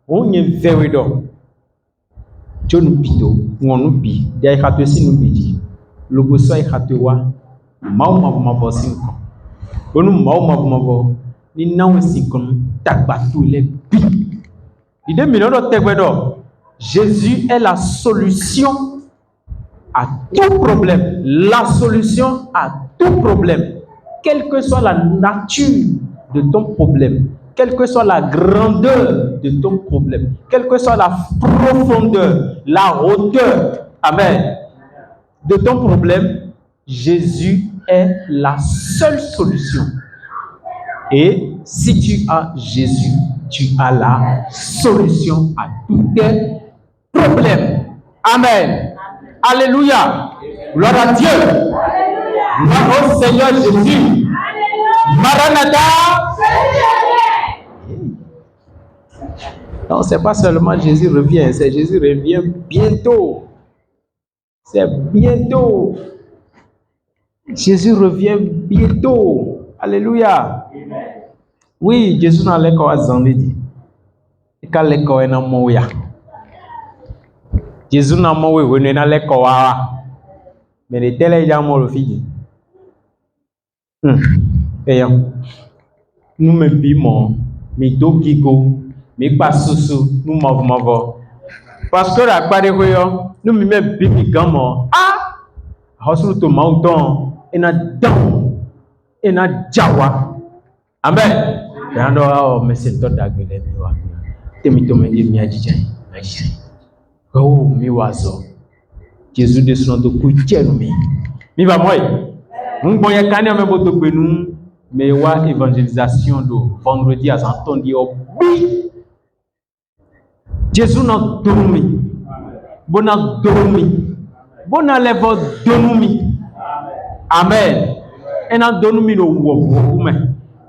On y veut donc. Tu nous pito, on nous pi, des hâte si nous pidi. Le bosso est hâte wa, ma voisin. On nous ma ni non si comme tabatou les pi. Il est million de teguedo. Jésus est la solution à tout problème. La solution à tout problème. Quelle que soit la nature de ton problème, quelle que soit la grandeur de ton problème, quelle que soit la profondeur, la hauteur, amen, de ton problème, Jésus est la seule solution. Et si tu as Jésus, tu as la solution à tous tes problèmes. Amen. Alléluia. Gloire à Dieu. Gloire au Seigneur Jésus. Maranatha. Non, c'est pas seulement Jésus revient, c'est Jésus revient bientôt. C'est bientôt. Jésus revient bientôt. Alléluia. Oui, Jésus n'a l'école à Zandidi. Et quand l'école est dans mon ya. Jésus n'a pas eu dans l'école à. Mais les télé gens m'ont le fini. Et nous me bimons, mais dogigo, mais pas sous nous m'avons. Parce que la part de nous me bimi gamo. Ah! Hosul to mountain et a down et a jawa. Amen. Mais c'est tout d'agréable. Oh, mi wazo. Jésus descend de coucher mi. Mi va moi. Mon boya kanya me boto benu me wa évangélisation do vendredi à entendu au bi. Jésus n'a dormi. Bona dormi. Bona levo dormi. Amen. Et n'a dormi no wo mais.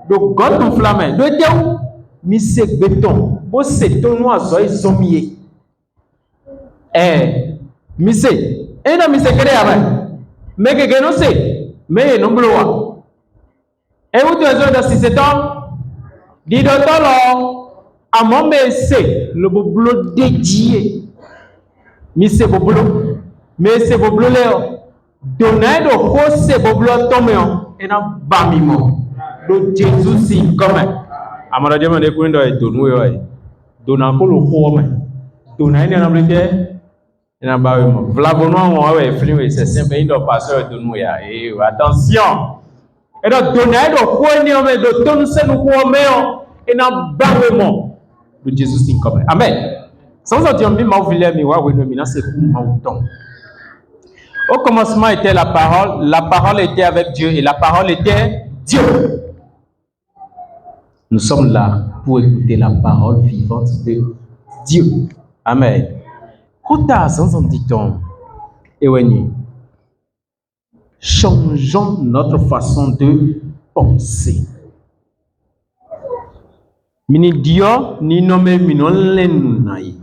Donc, God ton flamme, de Dieu, mi se béton, bo se ton oiseau et sommier. Mi se, et non mi se crée avec, mais que non se, mais non bloa. Et vous devez dans 6 ans, dit d'autant là, à mon se, le boblo dédié. Mi se boblo, mais se boblo léo, donner de haut se boblo toméon, et non bamimo. Do Jésus si comme amara jama de kundo e donu yo dona ko lo ko me dona ni na blete na ba mo vlabono won we flim we c'est simple indo pasteur donu ya attention et do dona do ko ni o me do tonu se nu ko me o e na ba we mo do Jésus si comme amen sans dire mi ma vile mi wa we no mi na se ku ma ton. Au commencement était la parole était avec Dieu et la parole était Dieu. Nous sommes là pour écouter la parole vivante de Dieu. Amen. Kota sans dit-on, Eweni, changeons notre façon de penser. Mini Dio, ni nommé minon lenunai.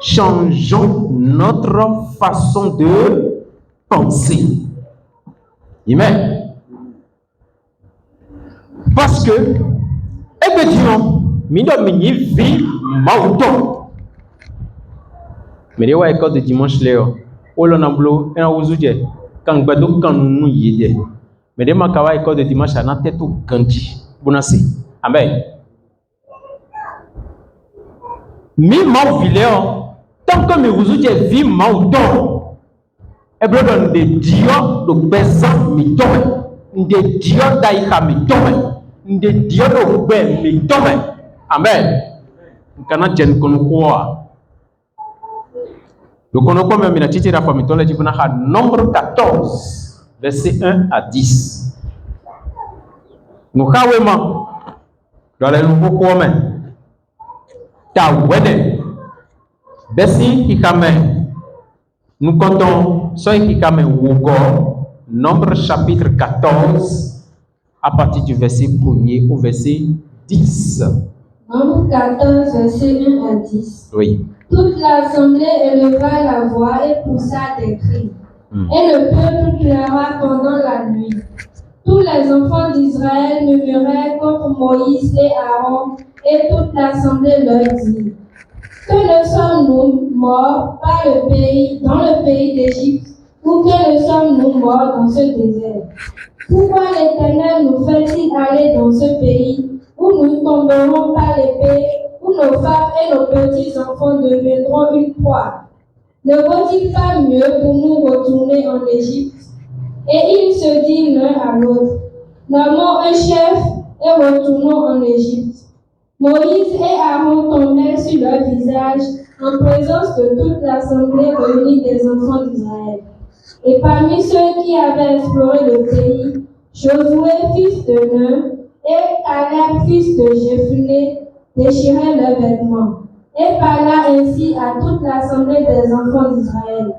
Changeons notre façon de penser. Amen. Parce que effectivement, minon mini vie mauton. Mais les ouais école de dimanche léo, olonamblo et en ouzuje, quand gbado quand nous yéde. Mais les makawa école de dimanche à na tête ou ganji. Bonassi. Amen. Mi mau viléo, tant que mes ouzuje vie mauton. Et brodon de dio do besa mi tome. De dio daika mi tome. De dio do be mi tome. Amen. Kana jen kono kwa. Le kono kwa me na titi ra famille tole jibuna ha nombre 14 verset 1 à 10. Nous kawema dans les nouveaux kwa ta wede besi ikame nous comptons soit ikame wugo nombre chapitre 14 à partir du verset 1er au verset 10. Nombre 14 verset 1 à 10. Oui. Toute l'assemblée éleva la voix et poussa des cris. Et le peuple pleura pendant la nuit. Tous les enfants d'Israël murmuraient contre Moïse et Aaron Et toute l'assemblée leur dit, que ne sommes-nous morts dans le pays d'Égypte, ou que ne sommes-nous morts dans ce désert? Pourquoi l'Éternel nous fait-il aller dans ce pays où nous tomberons par l'épée, où nos femmes et nos petits-enfants deviendront une proie? Ne vaut-il pas mieux pour nous retourner en Égypte? Et ils se disent l'un à l'autre, nommons un chef et retournons en Égypte. Moïse et Aaron tombèrent sur leur visage en présence de toute l'assemblée réunie des enfants d'Israël. Et parmi ceux qui avaient exploré le pays, Josué, fils de Nun, et Caleb, fils de Jephunnée, déchiraient leurs vêtements, et parla ainsi à toute l'assemblée des enfants d'Israël.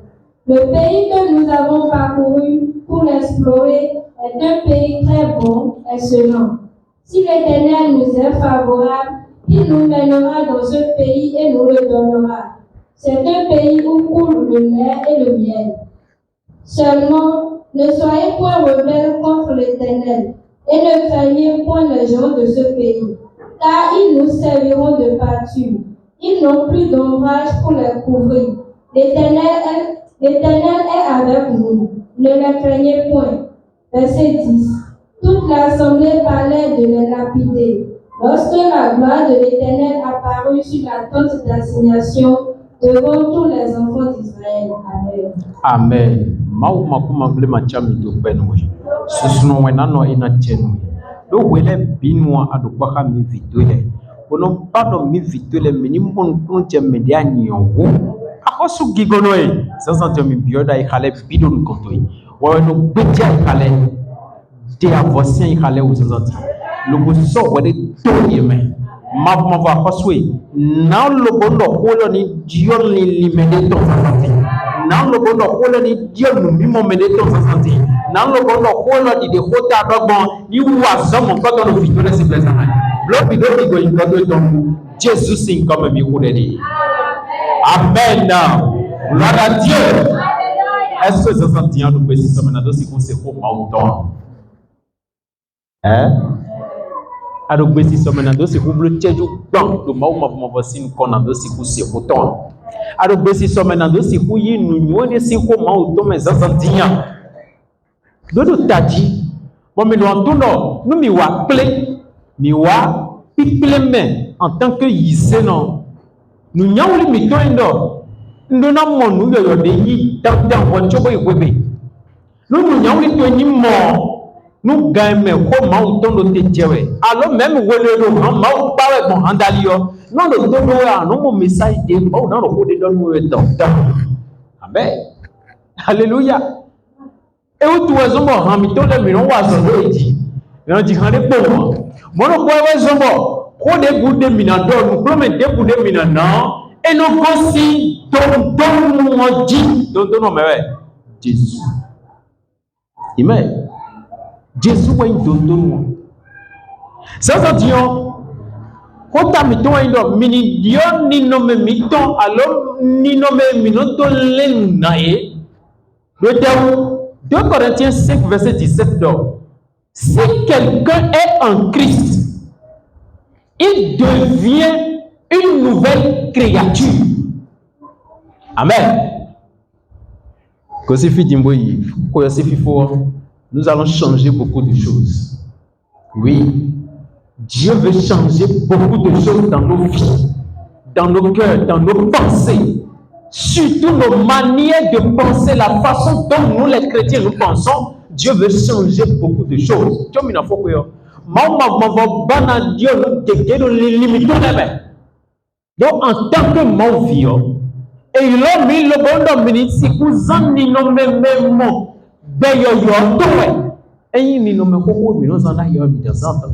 Le pays que nous avons parcouru pour l'explorer est un pays très bon, excellent. Si l'Éternel nous est favorable, il nous mènera dans ce pays et nous le donnera. C'est un pays où coule le lait et le miel. Seulement, ne soyez point rebelles contre l'Éternel, et ne craignez point les gens de ce pays, car ils nous serviront de pâture. Ils n'ont plus d'ombrage pour les couvrir. L'Éternel est avec nous, ne les craignez point. Verset 10. Toute l'assemblée parlait de les lapider. Lorsque la gloire de l'Éternel apparut sur la tente d'assignation devant tous les enfants d'Israël. Amen. Amen. Mau makumamble machami do benwe. Susuno wenano ina chenwe. Do wele binwa adukbaka mi vitole. Ono pado mi vitole minimon kunche media nyongo. Akosu gigonoe. Sasa mi bioda ikale bidon kontoi. Wano betia ikale. Te avosien ikale uzanti. Logo so wede to yeme. Mava koswe. Now logo no holo ni dion ni limede to zanti. Now logo no holo ni dion no mimo mede to zanti. Now logo no holo di de hota dogbon ni wa somo koto no fitole se blessa. Blood bido bigo inkoto tombu. Jesus in comme mi kodedi. Amen now. Gloire à Dieu. Est-ce que ça sentit en nous que si sommes dans ce qu'on se fait autant? Hein? Alors que si sommes dans ce qu'on veut tchéjou blanc, le mau voici nous qu'on a dans ce qu'on se fait autant. Alors que si sommes dans ce qu'on y nous nous si qu'on m'a autant mais ça sentit. Dodo tadi, bon mais nous entendons, nous mi wa clé, mi wa piple mais en tant que yissé non, nous nyawli mi toindo. Nous n'avons nous yo de yi dans voiture webe. Nous nyawli to ni mo, nous gagne ko ma autant de tjewe. Alors même wele lo ma pa bon handalio. Non le dodo a non mon message de bon dans le code de nous docteur. Amen. Alléluia. Et où tu es zombo hamito le minon wa zombo edi. Non di hande bon. Mono ko we zombo. Ko de bude minado, nous promet de bude minana. Et nous aussi, don dit, don mais Jésus. Amen. Jésus est don. Ça veut dire, quand tu as mis Dieu ni nommé miton, alors ni nommé minoto l'ennaye. Le 2 Corinthiens 5, verset 17 d'or. Si quelqu'un est en Christ, il devient une nouvelle créature. Amen. Nous allons changer beaucoup de choses. Oui, Dieu veut changer beaucoup de choses dans nos vies, dans nos cœurs, dans nos pensées, surtout nos manières de penser, la façon dont nous les chrétiens nous pensons. Dieu veut changer beaucoup de choses. Donc, en tant que mon vieux, et il a mis le bon dominique, si vous en nommez même et il nomme en tant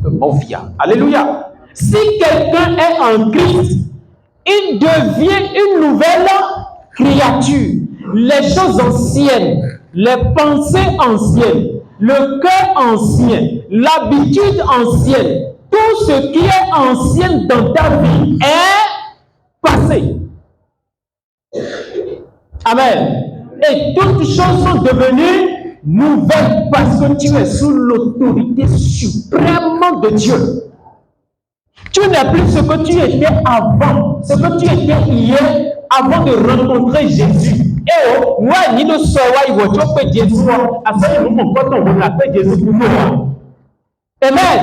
que mon vieux. Alléluia. Si quelqu'un est en Christ, il devient une nouvelle créature. Les choses anciennes, les pensées anciennes, le cœur ancien, l'habitude ancienne, tout ce qui est ancien dans ta vie est passé. Amen. Et toutes choses sont devenues nouvelles parce que tu es sous l'autorité suprême de Dieu. Tu n'es plus ce que tu étais avant, ce que tu étais hier, avant de rencontrer Jésus. Et ouais, ni de soir, il va te Jésus. À ce moment, quand on appelle Jésus pour nous. Amen.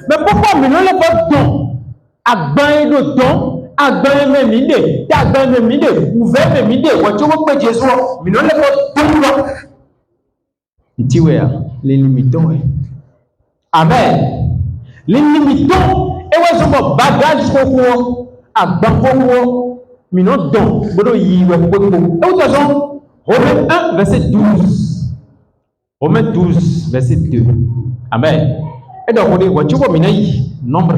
Mais pourquoi nous ne pas don? À bain de don, à bain de mide, à bain de mide, ouvert de mide, ou tu vas Jésus. Mais nous ne pas don. Tu vois, les limitants. Amen. Les limitants. Et ouais, je me bagage pour à banco, mais non don. Bodo yi ouais pour. Et où t'as Romains 1 verset 12. Romains 12 verset 2. Amen. Et donc on dit ouais tu vois minayi nombre.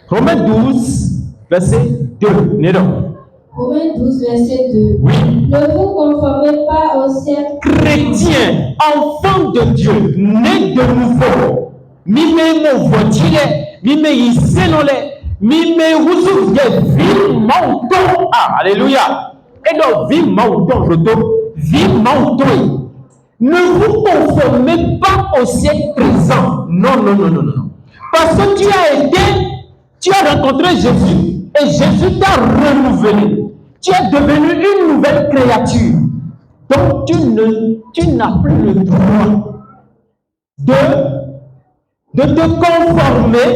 Romains 12 verset 2. Nédon. Romains 12 verset 2. Oui. Ne vous conformez pas au siècle. Chrétien, enfant de Dieu, né de nouveau. Mime mo voitire, mime isenole, mime rusu vie mauton. Ah, alléluia. Et donc, vie mauton, vie mauton. Ne vous conformez pas au siècle présent. Non, non, non, non, non. Parce que tu as rencontré Jésus et Jésus t'a renouvelé. Tu es devenu une nouvelle créature. Donc, tu n'as plus le droit de te conformer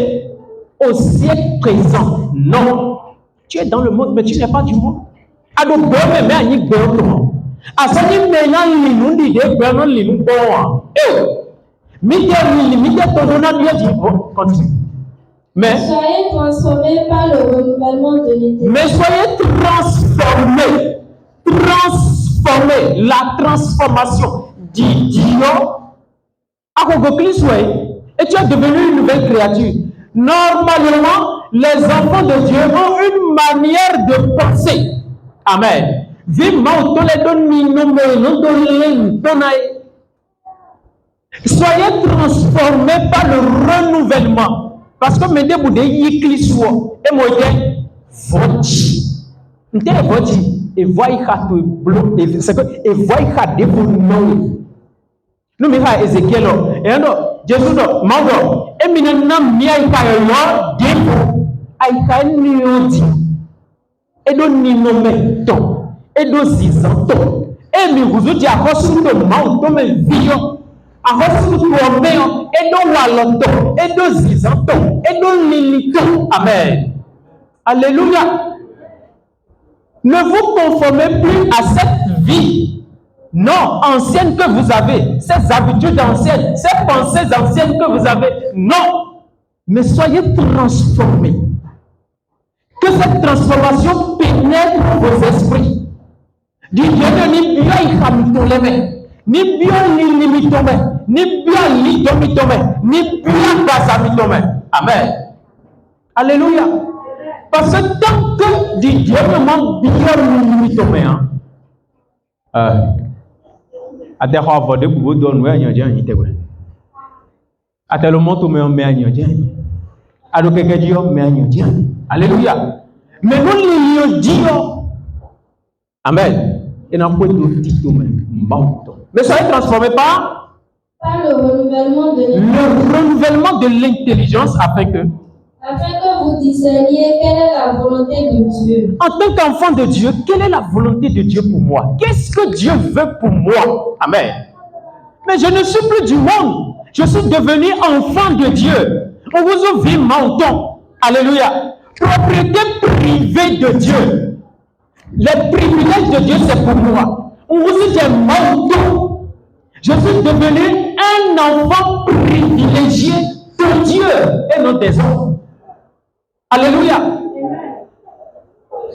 au siècle présent. Non. Tu es dans le monde, mais tu n'es pas du monde. Alors, bon, mais à n'y bon. À ce qui maintenant, il nous dit, il nous bon. Continue. Mais soyez transformés par le renouvellement de l'intellect. Mais soyez transformés. Transformés. La transformation. Dit Dieu. Et tu es devenu une nouvelle créature. Normalement, les enfants de Dieu ont une manière de penser. Amen. Soyez transformés par le renouvellement. Parce que mes vous y clissent et moi voti et voyez et c'est que et voyez des vous nous me fa Ezekiel et non Jésus do mando e minana mia ikayo depo aika niodi e do ninome to e do zizanto e mi vous dit akosu to mauto me vio akosu to meo e do waloto e do zizanto e do lilito. Amen. Alléluia. Ne vous conformez plus à cette vie non ancienne que vous avez, ces habitudes anciennes, ces pensées anciennes que vous avez. Non, mais soyez transformés. Que cette transformation pénètre vos esprits. Ni bien ni bien. Amen. Alléluia. Parce que tant que Dieu me manque bien à tes rois de vous donner un yodien, à tes moments me un yodien, à l'occasion Dieu me un yodien. Alléluia. Mais nous les yodions. Amen. Et n'a pas de petit domaine. Mais soyez transformés par le renouvellement de l'intelligence afin que vous discerniez quelle est la volonté de Dieu. En tant qu'enfant de Dieu, quelle est la volonté de Dieu pour moi? Qu'est-ce que Dieu veut pour moi? Amen. Mais je ne suis plus du monde. Je suis devenu enfant de Dieu. On vous ouvre menton. Alléluia. Propriété privée de Dieu. Les privilèges de Dieu, c'est pour moi. On vous dit menton. Je suis devenu un enfant privilégié de Dieu et non des hommes. Alléluia.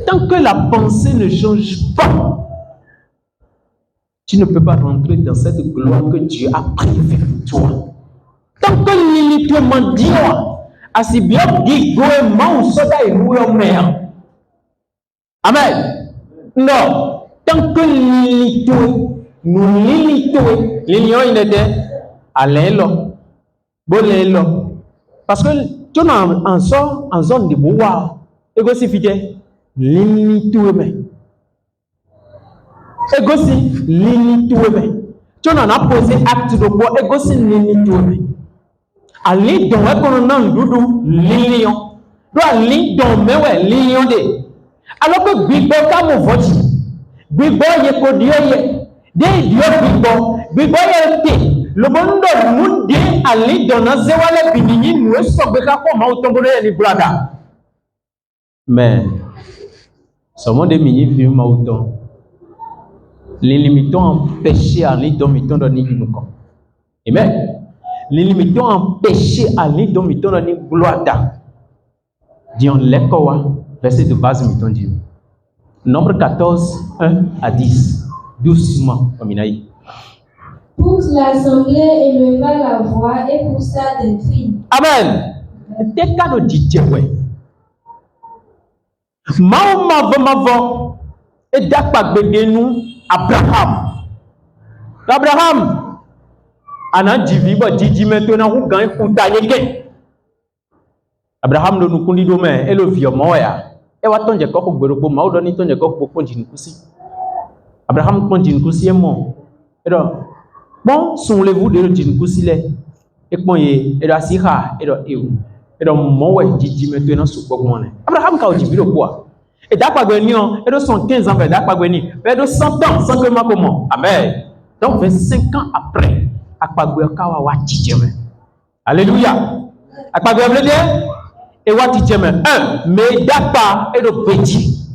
Tant que la pensée ne change pas, tu ne peux pas rentrer dans cette gloire que Dieu a prévue pour toi. Tant que l'illitement dit, assez bien dit, Amen. Non. Tant que l'illitement, nous l'illitement, il était à l'élo. Parce que tu es en zone de bois. Et aussi, l'illitement. Et aussi, l'illitement. Tu en as posé acte de bois. Et aussi, l'illitement. Ali don e kono nan dudu lilion. Do ali don mewe lilion de. Alors que gbigbo ka mo voji. Gbigbo ye ko dio ye. De dio gbigbo. Gbigbo ye te. Le bondo munde ali don na zewale binini nu so be ka ko ma utombolo ye ni brada. Mais ce monde mini fi ma uton. Les limitants empêchés à l'idomiton de Nigunuko. Amen. Les limitants empêchés à l'idomiton de Niguloada. Dion Lekowa, verset de base miton Dieu. Nombre 14, 1 à 10. Doucement, comme il a dit. Toute l'assemblée éleva la voix et poussa des cris. Amen. T'es cas de Dieu, ouais. Mavo, et d'akpa nous. Abraham ana divi ba didi maintenant ku gan ku tanyeke Abraham lo nukundi do me e lo vio moya e wa tonje ko gbero po ma o do ni tonje ko po ponjin kusi Abraham ponjin kusi e mo e do bon souvenez-vous de jin kusi le e pon ye e do asiha e do mo we didi maintenant su gbogbo ne Abraham ka o divi lo po et d'Akpagweni, et de 115 ans, d'Akpagweni, et de 100 ans, sans que ma comment. Amen. Donc, 25 ans après, Akpagwe Kawa Watijeme. Alléluia. Akpagwe veut dire, et Watijeme. Mais d'Akpa et de petit.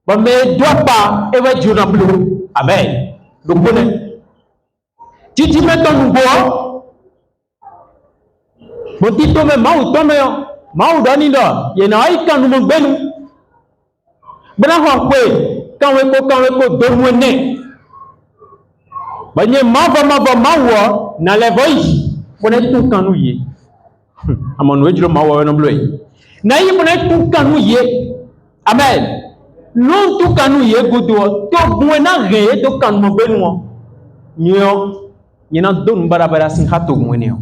Bon, mais d'Akpa et de Djonablo. Amen. Donc, bonnet. Titi mettons nous bois. Bon, tito me maou tome, maou danido. Y'en a eu quand nous me benou. Bena hokwe kanweko domwene banye mavo mawo na levoi pone tu kanu ye amonu ejiro mawo no bloyi na yi pone tu kanu ye amen non tu kanu ye godo to buena re to kanu mo benwo nyo nyina don barabara sin hato mwene yo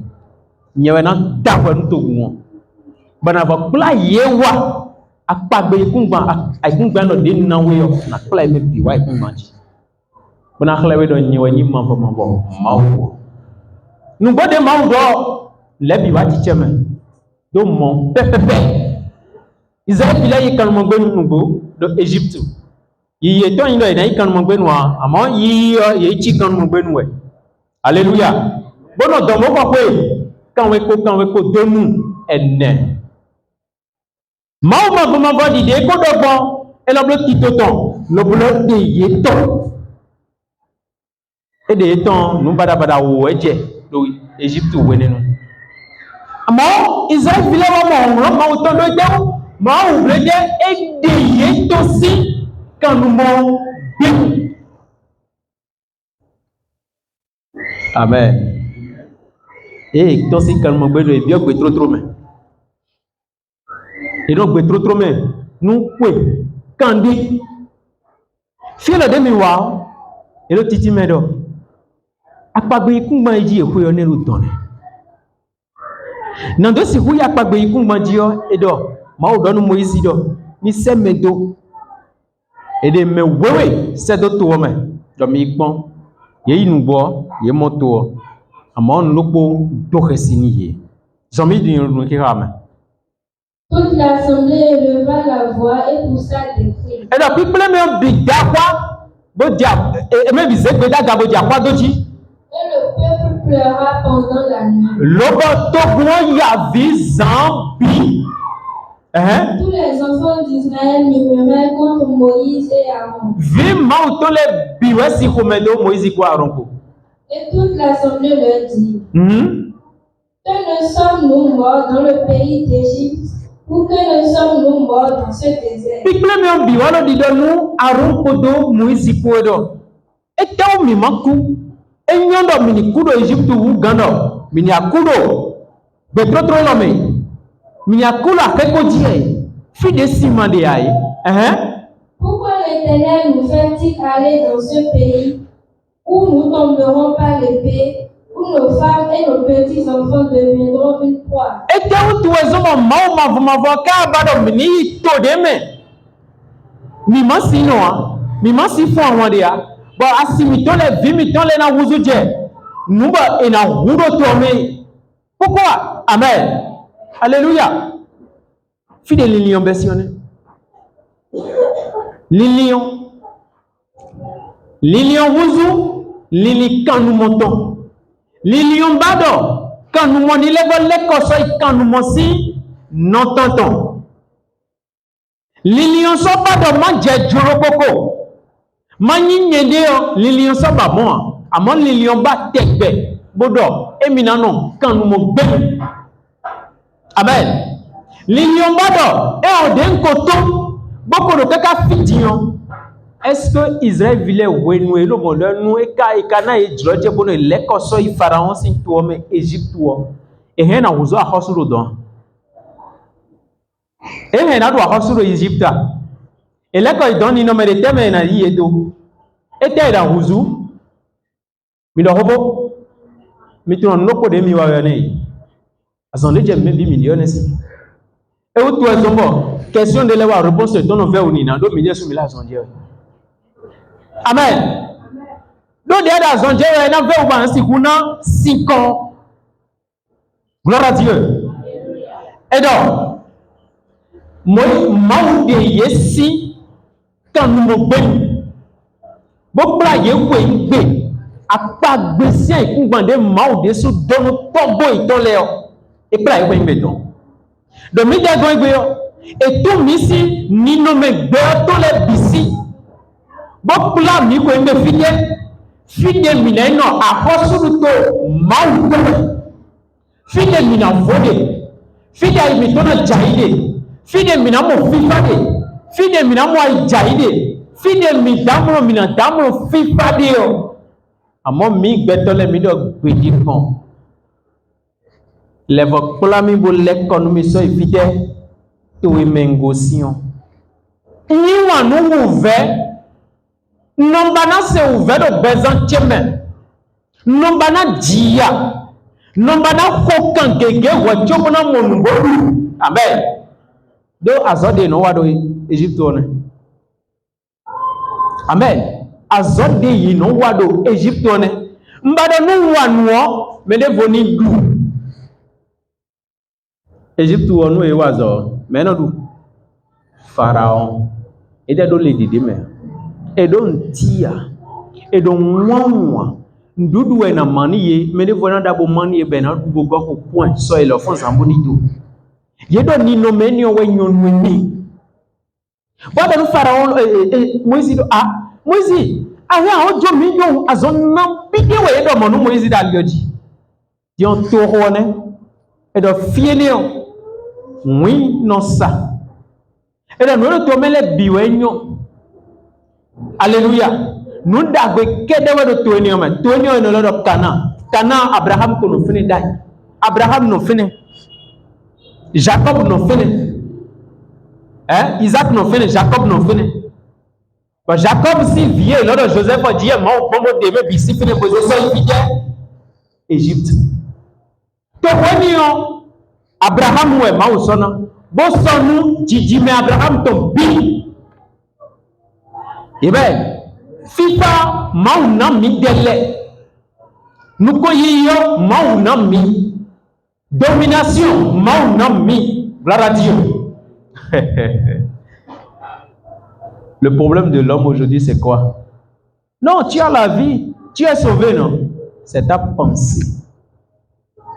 nyewe na dawa nto gwo bana ba kula yewa akpagbe ikungba no de na we na kla me bi wa ikungba ji bona kla we do nyewe ni mambo mawo nu bode mawo do le bi wa ti cheme do mo pepepe Israël bila yi kan mo gbe nu go do Egypte yi to yin do ina yi kan mo gbe nu amo yi chi kan mo gbe nu we alléluia bono do mo ko pe kan we ko do nu enne Mauma buma di de ko do bon e lo blo titoton lo blo de yeton e de yeton nu bada wo eje do Egypte wenenu amo Israël vile mo ma uton do je ma u ble de e de yeton si kan nu mo bi amen e to si kan mo gbe do e bi o gbe trop mais et donc trop mais nous kwe kandi fiela de mi wa e lo titi medo akpagbe ikungba ji e kuyo ne lu tone nando si huya akpagbe ikungba ji yo e do ma o do nu Moïse do ni semedo e de me wewe sedo to me do mi gbon ye inu bo ye moto amon lopo do resini ye zomi di nu ki rama. Toute l'assemblée éleva la voix et poussa des cris. Et donc, il plein big d'aqua, et même ils étaient là, gabo d'aqua doji. Et le peuple pleura pendant la nuit. L'obo togno yavi zambi. Tous les enfants d'Israël murmuraient contre Moïse et Aaron. Vima utole biwe si komedo Moïse kwa Aaron. Et toute l'assemblée leur dit, que ne sommes-nous morts dans le pays d'Égypte? Ou que ne sommes-nous morts dans ce désert? Pikleme biwalo didonu Aaron kodo Moïse kodo. Etao mimaku. Enyondo mini kudo Egypte wu gando. Mini akudo. Betrotro nome. Mini akula keko die. Fide simande aye. Pourquoi l'Éternel nous fait-il aller dans ce pays où nous tomberons par l'épée, où nos femmes et nos petits-enfants deviendront une proie? Et tu es un mauma vumavoka bado mini to deme. Mi masino mi masifo awandia. Ba asimi tole vimi tole na wuzuje. Nuba ina hudo tome. Pourquoi? Amen. Alléluia. Fidèle les lions bessionné. Les lions rousou, les lions quand nous montons. Les lions bado, quand nous montons, les volets quand nous montons, non tentons. Les lions sont pas de manger djorokoko. Mani nyedeo, les lions sont pas bons. Amon les lions bat tekbe. Bodo, eminano, quand nous montons. Amen. Les lions bado, et on d'un coton, beaucoup de caca fidion. Est-ce que Israël voulait ouénouer le monde nous et kana et George bonne l'écosse il pharaon sin toi mais Égypte toi et hen a ouzo a hosuro don et hen a do a hosuro Égypte et là quand il donne no mere teme na yedo et te da ouzo mi do hobo mi ton noko de mi wa yane azonde je me 10 millions si et où toi zombo question de la réponse de ton vers ni na do millions sur mila azonde. Amen. Donc, il y a des gens qui ont 5 ans. Gloire à Dieu. Et donc, moi, je suis quand nous me baignons. Bon, là, il y a un à pas de sien et qu'on vende mal de sous dans le tombeau et dans l'air. Et là, il y a un béton. Donc, il y a un et tout ici, ni nommé béton les bici. Bon, là, il y a un fidèle mineno a hosuruto mauto fidèle mina vode fidèle mitona jaide fidèle mina mo fifade fidèle mina mo jaide fidèle mi damro mina damro fifade yo amo mi gbetole mi do gbedi kon le vokola mi bo l'économie so fidèle to emengosion ni wa no ouvert nombana se ouvert au besoin tcheme nombana dia nombana kokan gege wachobona monumbodu amen do azode no wado Egypte one amen azode yi no wado Egypte one mbado no wanwo mede voni du Egypte one e wazo meno du pharaon ede do le dide me et donc tia et donc moi ndudu na mani me ne vona dabo mani be na dubo go point so e lo fon zamboni do ye do ni no meni o wenyon ni bada no pharaon Moïse do Moïse ahia ojo mi yo azon na bige we do mo no Moïse da lioji di on to hone e do fiele o oui non ça et do no to mele biwenyo. Alléluia. Nous d'agwe kedewa do tonio men. Tonio no lo Cana. Cana Abraham ko no fini dai. Abraham no fini. Jacob no fini. Isaac no fini, Jacob no fini. But Jacob si vieux lors de Joseph a dit mo bomo de me bisi fini poser so fidè Égypte. To wonio Abraham we ma usona. Bo sonu jiji me Abraham to bi. Eh bien, FIFA maunami dele. Nous koyiyo maunami. Domination maunami. Gloire à Dieu. Le problème de l'homme aujourd'hui, c'est quoi? Non, tu as la vie, tu es sauvé, non? C'est ta pensée.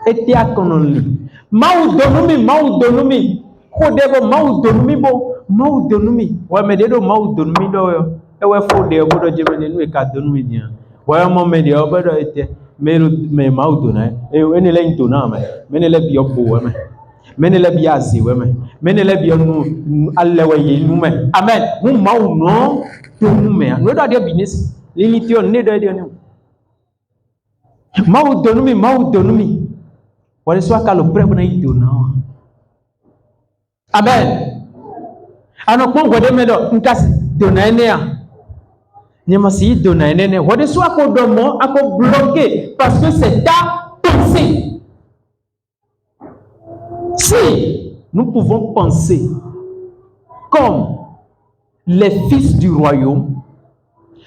Et tu as connu. Maudonumi. Kodebo maudonumi bo. Maudonumi. Ouais, mais de maudonumi do yo. Ewe fo de obodo jemene nu e ka donu mi dia wa mo me de obodo ete me maudo na ene le nto na me ne le bi obo we me ne le bi azi we me ne le bi nu allewe ye nu me amen mu mau no to nu me no do de business limiti on ne do de ne maudo nu mi wale so aka lo prebo na ido na amen ano ko ngode me do nkasi do na ene a Nyamasi donna nene. Wade soit qu'on domo, à qu'on bloqué parce que c'est ta pensée. Si nous pouvons penser comme les fils du royaume,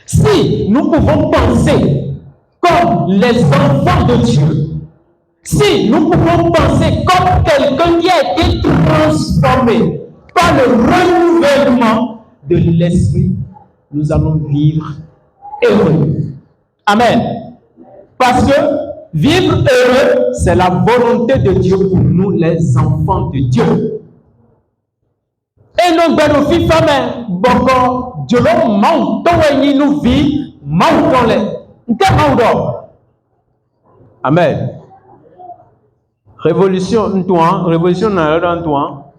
si nous pouvons penser comme les enfants de Dieu, Si nous pouvons penser comme quelqu'un qui a été transformé par le renouvellement de l'esprit, nous allons vivre heureux. Amen. Parce que vivre heureux, c'est la volonté de Dieu pour nous, les enfants de Dieu. Et nous, nos filles, femmes, beaucoup, Dieu nous manque, nous vivons, manque les. Amen. Révolution, révolution dans toi.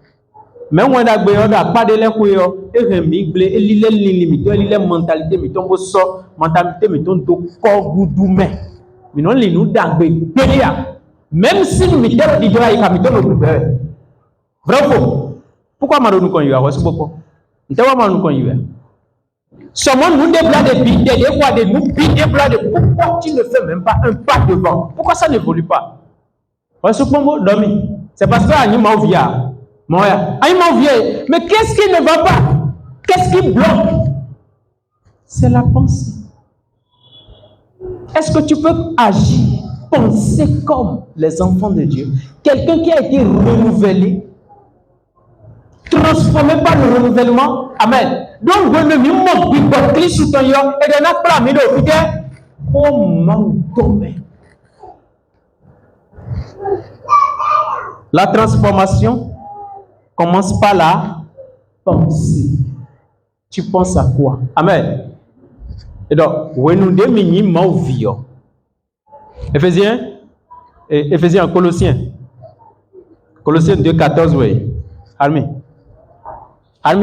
Mais on a pas de l'école, et remigler, et l'île limité, l'île mentalité, mais ton beau mentalité, mais ton corps goudoume. Mais non, les nous d'agbe, même si nous mettons des doigts et camitons nos bébés. Bravo. Pourquoi nous qu'on y a? C'est beaucoup. Nous nous qu'on y a. Seulement nous déblat des billes, des fois des nous billes, des blats de pourquoi tu ne fais même pas un pas devant? Pourquoi ça n'évolue pas? C'est parce que l'animal vient. Mais qu'est-ce qui ne va pas? Qu'est-ce qui bloque? C'est la pensée. Est-ce que tu peux agir, penser comme les enfants de Dieu? Quelqu'un qui a été renouvelé, transformé par le renouvellement. Amen. Donc, vous ne me pas clic sur ton yon et de n'a pas mis de comment tomber? La transformation commence par la pensée. Tu penses à quoi? Amen. Et donc, vous nous déminez ma vie. Éphésiens, Colossiens 2,14, oui. Armée,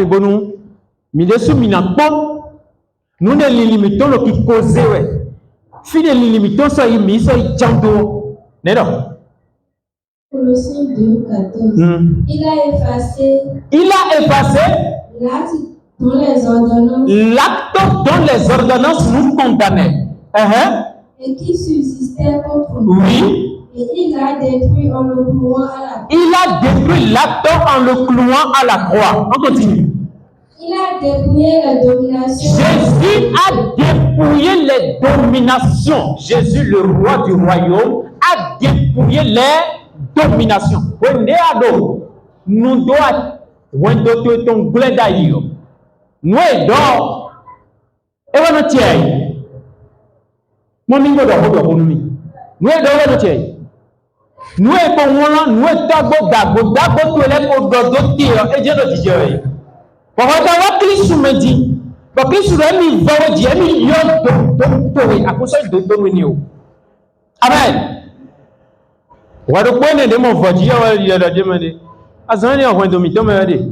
bon, nous ne limitons le qui cause, oui. Fidèle limitons, soit il soit janto. Non. Colossiens 2,14. Il a effacé l'acte dont les ordonnances nous condamnaient. Et qui subsistait contre nous. Oui. Et il l'a détruit en le clouant à la croix. Il a détruit l'acte en le clouant à la croix. On continue. Il a dépouillé les dominations. Jésus a dépouillé les dominations. Jésus, le roi du royaume, a dépouillé les dominations. Nous devons nous aidons. Et on a tiré. Mon niveau de nous aidons. Nous aidons. Nous aidons. D'abord, et Dieu nous dit. Parce que Christ me dit, parce que Christ me dit, à cause de Amen. Wado kwene de mon voiture ya da demande. Azan ni on do mi to me de.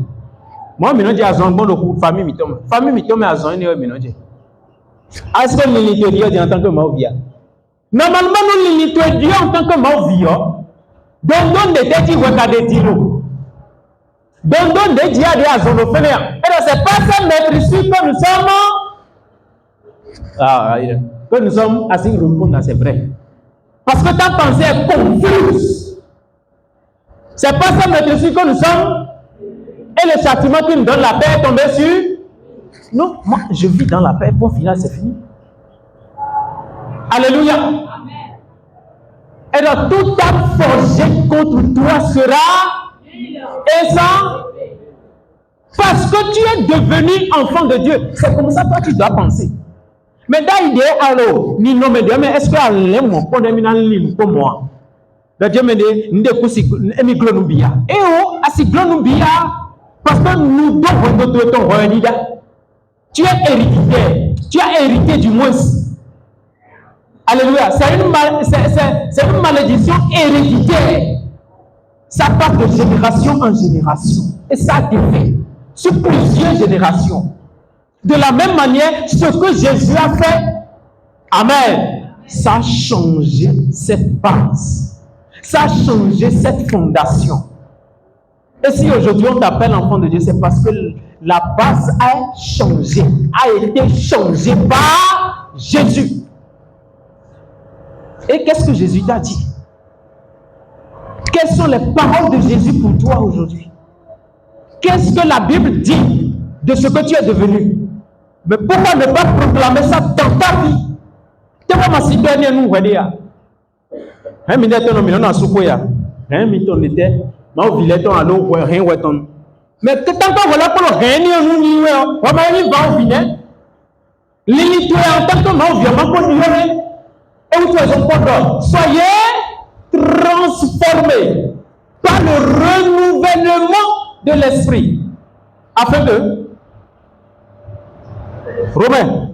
Mo mi no je azan gbon do famille mi to me. Famille mi to me azan ni o mi no je. Est-ce que nous te Dieu en tant que mauvia? Normalement nous te Dieu en tant que mauvia. Donc de te ti weka de tiro. Donc de Dieu de azan do fene. Et c'est pas ça mettre ici que nous sommes que nous sommes assez répondre, c'est vrai. Parce que ta pensée est confuse. C'est pas ça mettre ici que nous sommes. Et le châtiment qui nous donne la paix est tombé sur. Non, moi je vis dans la paix. Pour final, c'est fini. Alléluia. Et donc toute âme forgée contre toi sera. Et ça. Parce que tu es devenu enfant de Dieu. C'est comme ça que toi tu dois penser. Mais dans l'idée, alors, ni non, mais est-ce que allez mon condamné pour moi? Dieu me dit, nous devons et oh, asi glonubia, parce que nous devons ton royaume. Tu es héréditaire, tu as hérité du moins. Alléluia, c'est une malédiction héréditaire. Ça passe de génération en génération. Et ça a été fait sur plusieurs générations. De la même manière, ce que Jésus a fait, amen, ça a changé cette base. Ça a changé cette fondation. Et si aujourd'hui on t'appelle enfant de Dieu, c'est parce que la base a changé, a été changée par Jésus. Et qu'est-ce que Jésus t'a dit? Quelles sont les paroles de Jésus pour toi aujourd'hui? Qu'est-ce que la Bible dit de ce que tu es devenu? Mais pourquoi ne pas proclamer ça dans ta vie? Tu vas m'assister nous, hein mi de ton mi na suko ya hein mi ton de ma vile ton alo we hein we ton mais que tant que voilà pour le hein ni on ni we o ma ni va vine lili tu en tant que ma vient ma ko ni we et vous êtes pas soyez transformés par le renouvellement de l'esprit afin de Romain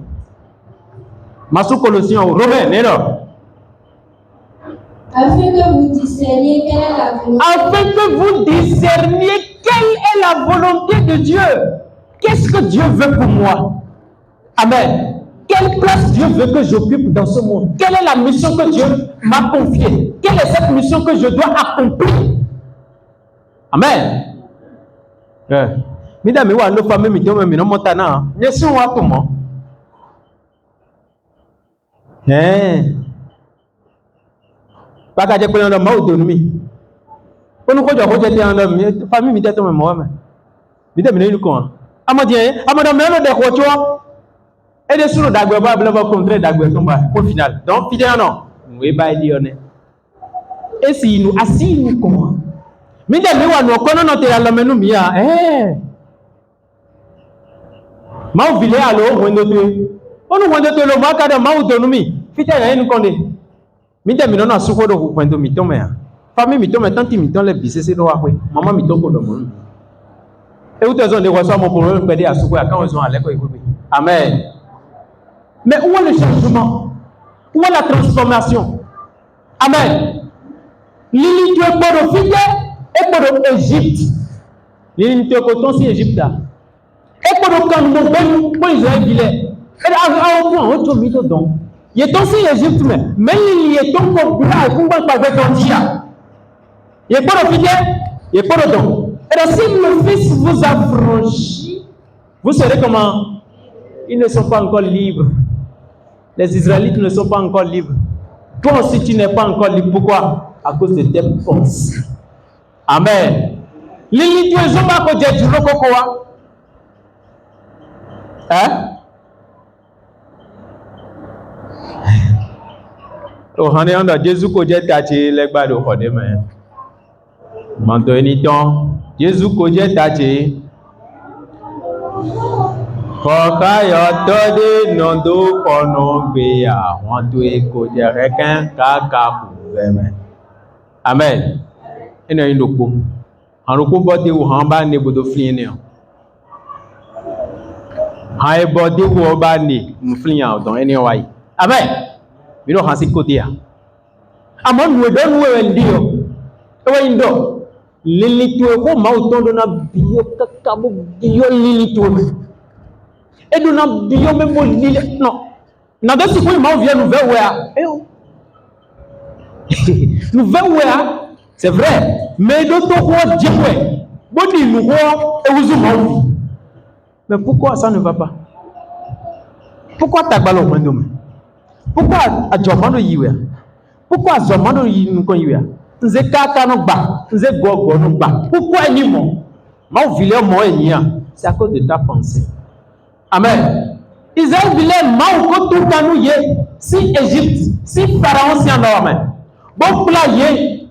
Masu Colossiens Romain non afin que vous discerniez quelle est la volonté. Afin que vous discerniez quelle est la volonté de Dieu. Qu'est-ce que Dieu veut pour moi? Amen. Quelle place Dieu veut que j'occupe dans ce monde? Quelle est la mission que Dieu m'a confiée? Quelle est cette mission que je dois accomplir? Amen. Mesdames, wa lo famille mi to me no montana. Yesu wa to mo. Baka je pe ndo ma autonomie. Onu ko jo ko je te ndo mi famille mi te to me mo ma. Mi te mi ni ko. Amadien, amado me no de ko cho. Et de sur dagbe ba bla ba contre dagbe to ba au final. Donc fidèle non. We ba di one. Et si nous assis nous comment? Mi de mi wa no ko no te la menu mi ya. Ma vile alo wendo te. Onu wendo te lo ma ka de ma autonomie. Fidèle nous connaît. Mi de mi no na suko do ko wendo mi to me ya. Famille mi to me tanti mi to le bisese do wa we. Maman mi to ko do mo. Et vous avez reçu mon problème pédé à suko ya quand ils ont allé ko ibobi. Amen. Mais où est le changement? Où est la transformation? Amen. Lili tu es pour le et pour l'Égypte. Lili tu es pour ton si Égypte. Et pour le Cameroun, pour Israël, il est. Et à un point, on te met dedans. Il est ton si Égypte, mais il est ton populaire, pour pas faire ton dia. Il est pour le il est pour le don. Et donc, si le Fils vous a franchi, vous serez comment? Ils ne sont pas encore libres. Les Israélites ne sont pas encore libres. Toi aussi, tu n'es pas encore libre. Pourquoi? À cause de tes pensées. Amen. Lili, tu es pas à côté du rococoa. Hein? Oh, on est en Jésus ko je tachi legba do ko de me. Manto eniton, Jésus ko je tachi. Kọ̀ọ̀káyọ̀ tó dé nọ̀dó kọ̀nà gbé àwọn tó èkó jẹ́ rẹ́kẹ́ káàkà kù rẹ̀mẹ̀. Amen. Ẹnà ìlòpò. Àrùkú bọ́dé wò hàn bá ní ibùdó fíìn ní ọ̀. Hàn ẹbọ́dé wò bá ní mùfíìn ọ̀dọ̀ ẹni wáyé. Amen. Mi náà hàn sí kòtí à. Àmọ́ nù ẹ̀dọ́ nù ẹ̀rẹ̀ ndí ọ̀. Ẹwẹ́ yìí dọ̀. Lílí tó ẹ̀kọ́ máa tọ́ dọ́nà bíyọ́ kákàbọ̀ bíyọ́ lílí tó ẹ̀kọ́. Et nous n'avons même pas dit non. Nous avons dit que nous vient nous voir. Nous voir, c'est vrai. Mais d'autres fois, Dieu ouais. Bon, nous voir et vous ouvrez. Mais pourquoi ça ne va pas? Pourquoi tu as ballon maintenant? Pourquoi à Jomano yiwe? Pourquoi à Jomano nous connaît? Nous est kaka no ba, nous est gogo no ba. Pourquoi ni mon? Ma village moi ni a. C'est à cause de ta pensée. Amen. Israël voulait maouko tout kanou yé, si Égypte, si Pharaon si en orme. Bon pla yé.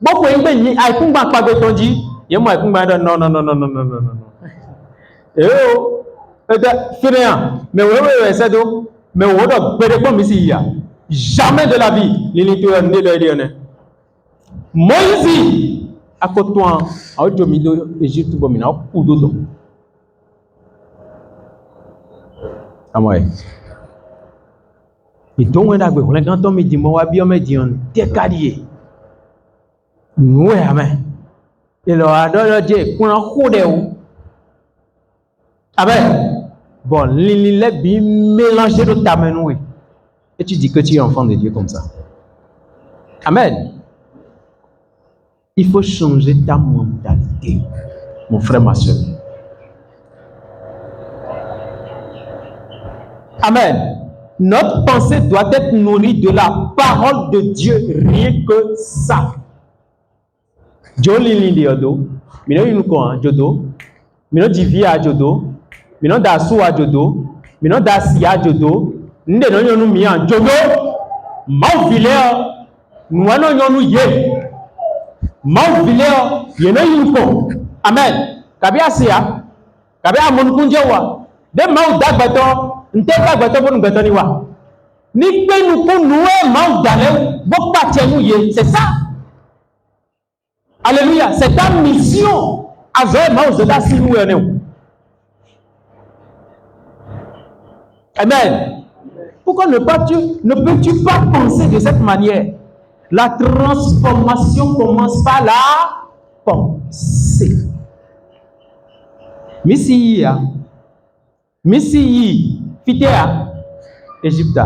Bon pour yé ni ay kumba pa betonji, yé moi kumba non. Eh oh. Fainéant. Mais ouais, c'est tout. Mais on doit pérer comme ici ya. Jamais de la vie, l'unité né de Dieu. Moïse, à côté toi, à Djomido, Égypte, bomina, ou dodo. Amoy. Et donc on a besoin les grands hommes disent moi bien me dit on décalier. Nous amen. Et le adore Dieu qu'on a rodé ou. Amen. Bon, les bi mélanger de ta main oui. Et tu dis que tu es enfant de Dieu comme ça. Amen. Il faut changer ta mentalité, mon frère, ma soeur. Amen. Notre pensée doit être nourrie de la parole de Dieu, rien que ça. Joli liodo, mino yuko an jodo, mino divi a jodo, mino dasu a jodo, mino dasi a jodo, nde no yonu mi an jodo, ma vile nous allons nous yé. Mau vileo yeno yuko. Amen. Kabia sia. Kabia mon kunjewa. De mau dagbato, nte dagbato bon ngatoni wa. Ni pe nous pour nous mau dale, bo patenu yé, c'est ça. Alléluia, c'est ta mission. Avec mau zeda si nous yene. Amen. Pourquoi ne peux-tu pas penser de cette manière? La transformation commence par la pensée. Missy, Fitéa, Égypte.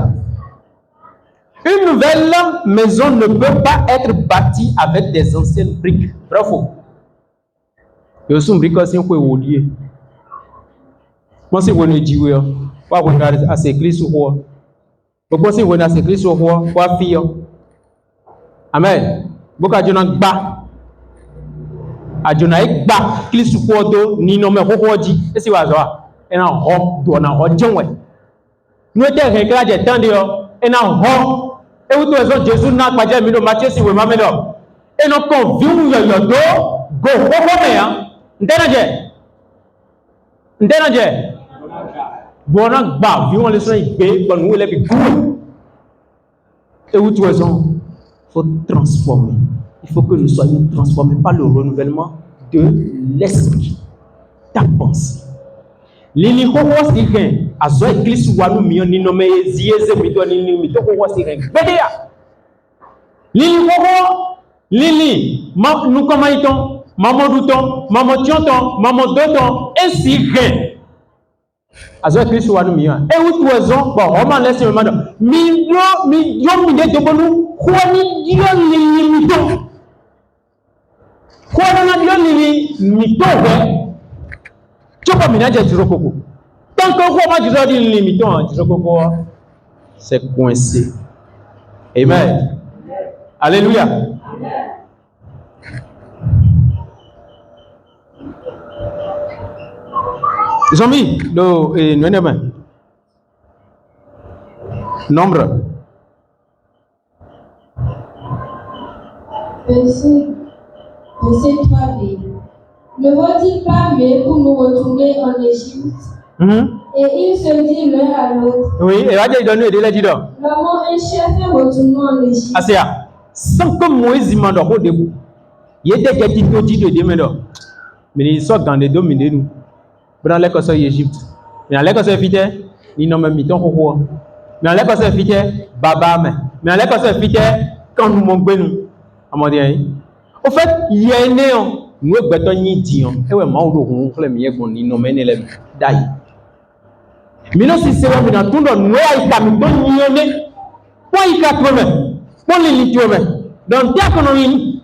Une nouvelle maison ne peut pas être bâtie avec des anciennes briques. Bravo. Je suis un brique aussi, on peut oublier. Moi, c'est bon, je dis, oui. Pas qu'on a assez écrit sur quoi. Pourquoi c'est qu'on a assez écrit sur quoi? Quoi, fille? Amen. Boka jona gba. Ajona gba kili sukodo ni no me hohoji. Esi wa zo. Ena ho do na ho jenwe. Nu te rekla je tande yo. Ena ho. E wuto ezo Jesu na paje mi do Matthieu si we ma me do. Eno kon viu yo do go ho me ya. Ndena je. Bona gba viu on le so igbe bon wo le bi gu. E wuto ezo faut transformer. Il faut que nous soyons transformés par le renouvellement de l'esprit. Ta pensée. Lili kowo siren azo église wanu mi oni no me zieze mi to ni mi to kowo siren bedea. Lili kowo lili ma nous comment iton mamadou ton mamotion ton mamodo ton et siren azo église wanu mi an e wutu ezo bo o ma lesi me mado mi yo mi de to bonu kwani dio lili mi to kwani na dio lili mi to be chopa minaje jirokoko. Tant que vous m'avez déjà dit limitant, jirokoko, c'est coincé. Amen. Alléluia. Ils ont mis le nombre. Verset 3b. Ne vaut-il pas mieux pour nous retourner en Égypte? Et ils se disent l'un à l'autre. Oui, et là, il donne des lettres. Maman, un chef est retourné en Égypte. Asia, sans que Moïse mande au début, il était quelqu'un qui dit de Dieu, mais ils sont dans les deux minutes. Dans les côtés d'Égypte. Mais dans les côtés d'Égypte, ils n'ont même mis ton coco. Mais dans les côtés d'Égypte, Baba, mais dans les côtés d'Égypte, quand nous m'ont à mon dieu. Au fait, il y a un néant. Nous bettons ni dion. Et ouais, maudou, on fait mieux qu'on y nomme les daï. Mais non, si c'est vrai, dans tout le monde, nous avons mis ton nione. Point y quatre-vingts. Point les litués. Dans ta économie,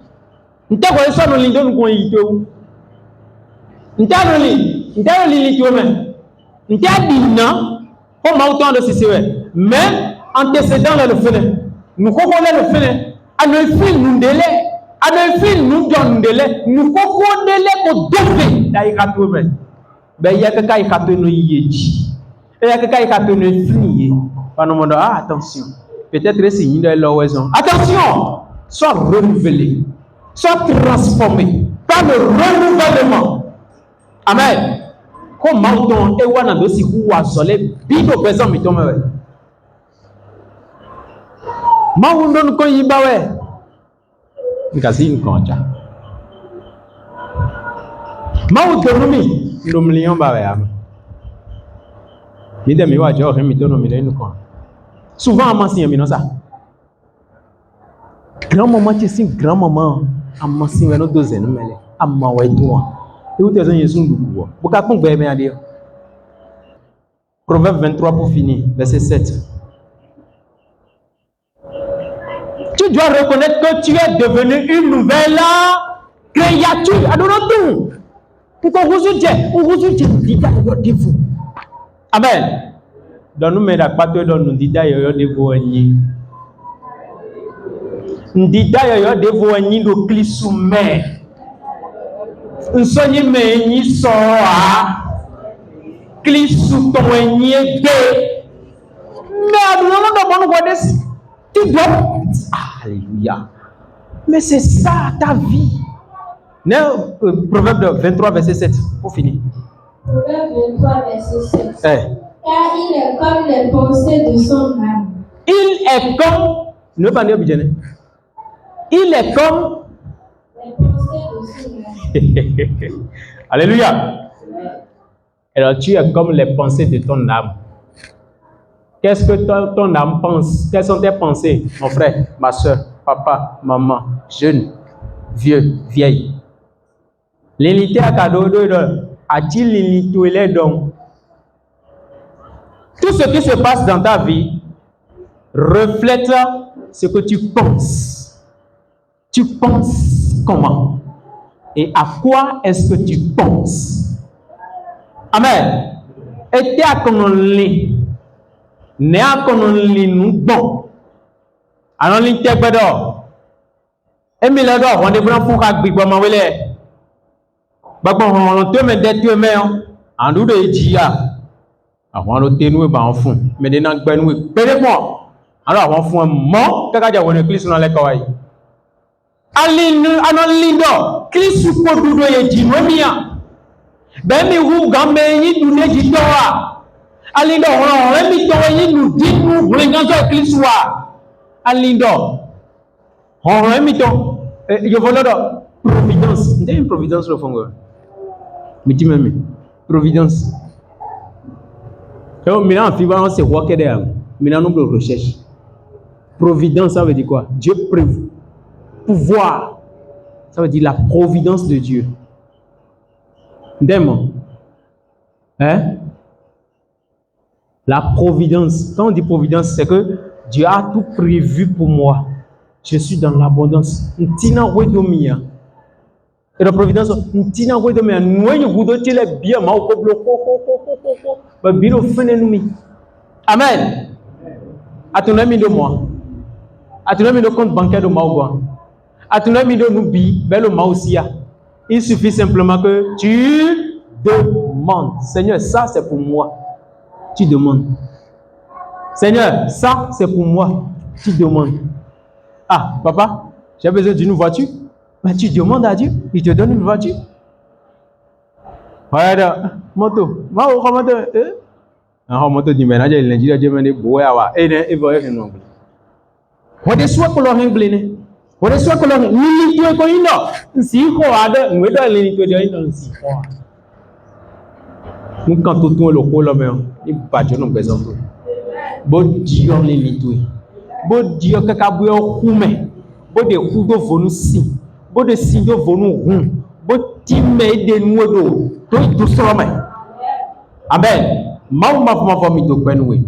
nous t'avons ça dans l'indon qu'on y tout. Nous t'avons li litués. Nous t'avons dit non. Comme autant de si c'est vrai. Mais antécédent le fait. Nous comprenons le fait. À nos filles, nous délai. À nos filles, nous donnons délai. Nous comprenons délai pour deux d'ailleurs quatre-vingts. Ben il y a quelqu'un qui a tenu yéji. Et il y a quelqu'un qui a tenu fini. Par nous demander attention. Peut-être que c'est une de leurs raisons. Attention, sois renouvelé, sois transformé par le renouvellement. Amen. Comment on est ouana dosi kuwa zole bido besoin mitome. Ma undon ko yibawe. Ngazini konja. Ma udonumi ndomlion bawe am. Mide mi wajo he mitono mide nuko. Souvent à mention mais non ça. Grand-maman tu sais grand-maman à mention no dozen mele. Amma wa toi. Et où t'es Jésus ndouko. Boka kon gbe me ade. Proverbe 23 pour finir, verset 7. Tu dois reconnaître que tu es devenu une nouvelle créature. Adonons-nous. Pourquoi vous dites vous. Amen. Donne-nous mes rapports, donne-nous dida yoyo de voigny. Dida yoyo de voigny do clissoumé. Un sonny me ni soa. Clissou ton de. Mais adonons-nous dans mon voix. Tu dois... Alléluia. Mais c'est ça ta vie. Proverbe 23, verset 7. Pour finir. Proverbe 23, verset 7. Eh. Car il est comme les pensées de son âme. Il est comme... Ne pas dire bien. Il est comme... Les pensées de son âme. Alléluia. Alors tu es comme les pensées de ton âme. Qu'est-ce que ton âme pense? Quelles sont tes pensées, mon frère, ma soeur, papa, maman, jeune, vieux, vieille? L'unité à cadeau a-t-il l'unité donc? Tout ce qui se passe dans ta vie reflète ce que tu penses. Tu penses comment? Et à quoi est-ce que tu penses? Amen. Et tu as qu'on ne a kononli nous bon alors l'inte gbado emi le do won de bran fun ka gbigbo mo wele gbagbo won to me de tu me andu de jia àwọn lo tenu e ba won fun me de na gbenu e pere mo alors àwọn fun mo kaka ja won Christ na le kawai alinu anolindo Christ ko dudo ye jinomia be mi hu gambe yin du ne ji to wa alindo on mi to yin nu dinu bringanzo Christwa alindo on mi to yo volodo providence ndé providence lo fongo mi ti meme providence et mina fi ba on se worker there mina no de recherche providence ça veut dire quoi? Dieu prévoit pouvoir ça veut dire la providence de Dieu ndémo hein. La providence, quand on dit providence, c'est que Dieu a tout prévu pour moi. Je suis dans l'abondance. Et la providence, amen. À ton ami de moi. À ton ami de compte bancaire de Maouba. À ton ami de Noubi, belle Maousia. Il suffit simplement que tu demandes. Seigneur, ça c'est pour moi. Tu demandes. Seigneur, ça c'est pour moi. Tu demandes. Ah, papa, j'ai besoin d'une voiture. Mais tu demandes à Dieu, il te donne une voiture. Voilà, moto. Moto dit maintenant, il a dit, Dieu m'a dit, boya et voyez que non. What is what color hang What is what color ni tu ko ino. Si ko ada, ngwedo ni tu dia ino si ko. Nous quand tout le ko la mer, il badjo no besoin. Bo dio ni litui. Bo dio kaka buyo kume. Bo de kudo vonu si. Bo de sindo vonu rum. Bo time de nuodo. To soma. Amen. Mau ma mi to kwenwe.